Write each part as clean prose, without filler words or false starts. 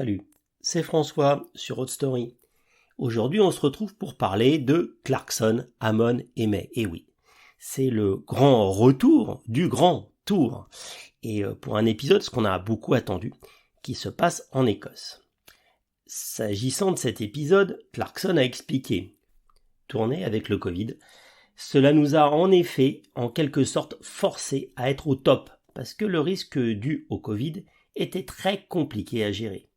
Salut, c'est François sur Road Story. Aujourd'hui, on se retrouve pour parler de Clarkson, Hammond et May. Et oui, c'est le grand retour du grand tour. Et pour un épisode, ce qu'on a beaucoup attendu, qui se passe en Écosse. S'agissant de cet épisode, Clarkson a expliqué, tourné avec le Covid, cela nous a en effet, en quelque sorte, forcé à être au top, parce que le risque dû au Covid était très compliqué à gérer.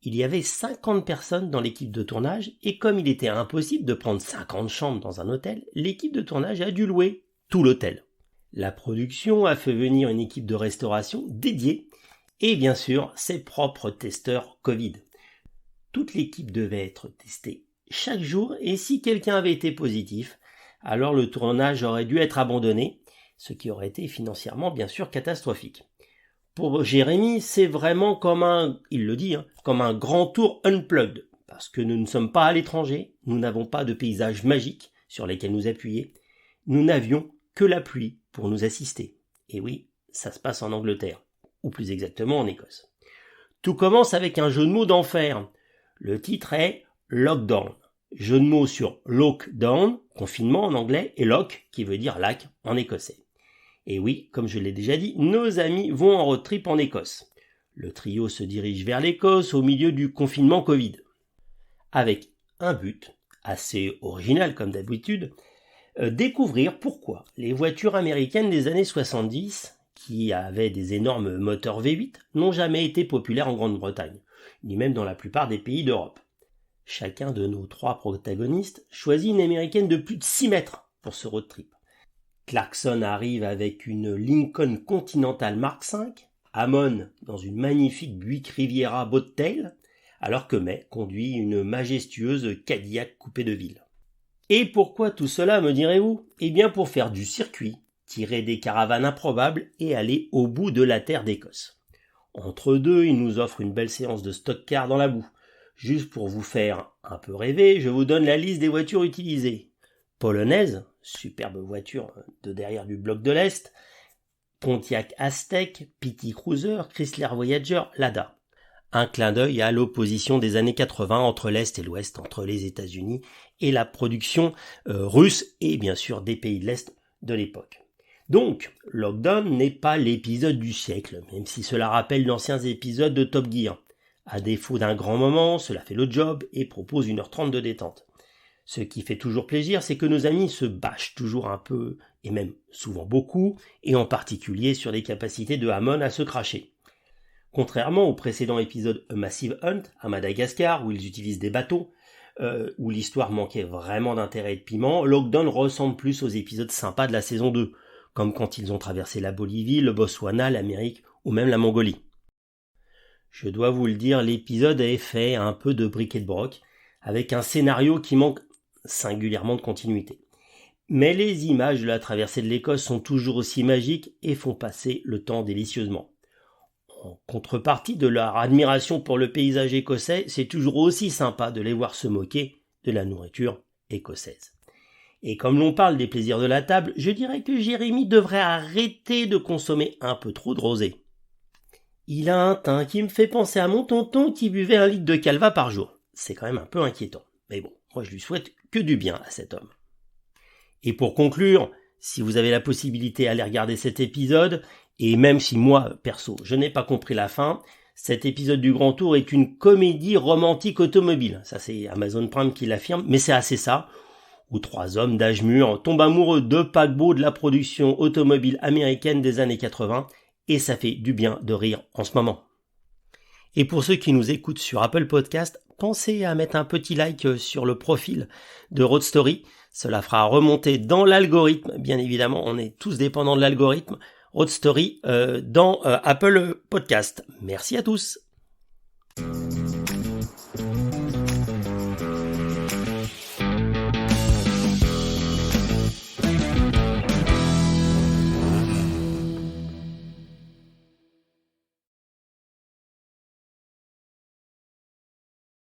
Il y avait 50 personnes dans l'équipe de tournage et comme il était impossible de prendre 50 chambres dans un hôtel, l'équipe de tournage a dû louer tout l'hôtel. La production a fait venir une équipe de restauration dédiée et bien sûr ses propres testeurs Covid. Toute l'équipe devait être testée chaque jour et si quelqu'un avait été positif, alors le tournage aurait dû être abandonné, ce qui aurait été financièrement bien sûr catastrophique. Pour Jérémy, c'est vraiment comme il le dit, comme un grand tour unplugged, parce que nous ne sommes pas à l'étranger, nous n'avons pas de paysages magiques sur lesquels nous appuyer, nous n'avions que la pluie pour nous assister. Et oui, ça se passe en Angleterre, ou plus exactement en Écosse. Tout commence avec un jeu de mots d'enfer. Le titre est Lockdown, jeu de mots sur lockdown, confinement en anglais, et lock, qui veut dire lac en écossais. Et oui, comme je l'ai déjà dit, nos amis vont en road trip en Écosse. Le trio se dirige vers l'Écosse au milieu du confinement Covid. Avec un but, assez original comme d'habitude, découvrir pourquoi les voitures américaines des années 70, qui avaient des énormes moteurs V8, n'ont jamais été populaires en Grande-Bretagne, ni même dans la plupart des pays d'Europe. Chacun de nos trois protagonistes choisit une américaine de plus de 6 mètres pour ce road trip. Clarkson arrive avec une Lincoln Continental Mark V, Hammond dans une magnifique Buick Riviera Bobtail, alors que May conduit une majestueuse Cadillac coupé de ville. Et pourquoi tout cela, me direz-vous ? Eh bien pour faire du circuit, tirer des caravanes improbables et aller au bout de la terre d'Écosse. Entre deux, il nous offre une belle séance de stock car dans la boue. Juste pour vous faire un peu rêver, je vous donne la liste des voitures utilisées. Polonaise, superbe voiture de derrière du bloc de l'Est, Pontiac Aztek, PT Cruiser, Chrysler Voyager, Lada. Un clin d'œil à l'opposition des années 80 entre l'Est et l'Ouest, entre les États-Unis et la production russe et bien sûr des pays de l'Est de l'époque. Donc, Lockdown n'est pas l'épisode du siècle, même si cela rappelle d'anciens épisodes de Top Gear. À défaut d'un grand moment, cela fait le job et propose 1h30 de détente. Ce qui fait toujours plaisir, c'est que nos amis se bâchent toujours un peu, et même souvent beaucoup, et en particulier sur les capacités de Hammond à se cracher. Contrairement au précédent épisode A Massive Hunt, à Madagascar, où ils utilisent des bateaux, où l'histoire manquait vraiment d'intérêt et de piment, Lockdown ressemble plus aux épisodes sympas de la saison 2, comme quand ils ont traversé la Bolivie, le Botswana, l'Amérique, ou même la Mongolie. Je dois vous le dire, l'épisode est fait un peu de bric et de broc, avec un scénario qui manque singulièrement de continuité. Mais les images de la traversée de l'Écosse sont toujours aussi magiques et font passer le temps délicieusement. En contrepartie de leur admiration pour le paysage écossais, c'est toujours aussi sympa de les voir se moquer de la nourriture écossaise. Et comme l'on parle des plaisirs de la table, je dirais que Jérémy devrait arrêter de consommer un peu trop de rosé. Il a un teint qui me fait penser à mon tonton qui buvait 1 litre de Calva par jour. C'est quand même un peu inquiétant. Mais bon, moi je lui souhaite que du bien à cet homme. Et pour conclure, si vous avez la possibilité d'aller regarder cet épisode, et même si moi, perso, je n'ai pas compris la fin, cet épisode du Grand Tour est une comédie romantique automobile. Ça c'est Amazon Prime qui l'affirme, mais c'est assez ça, où 3 hommes d'âge mûr tombent amoureux de paquebots de la production automobile américaine des années 80, et ça fait du bien de rire en ce moment. Et pour ceux qui nous écoutent sur Apple Podcast, pensez à mettre un petit like sur le profil de Road Story. Cela fera remonter dans l'algorithme, bien évidemment, on est tous dépendants de l'algorithme, Road Story dans Apple Podcast. Merci à tous.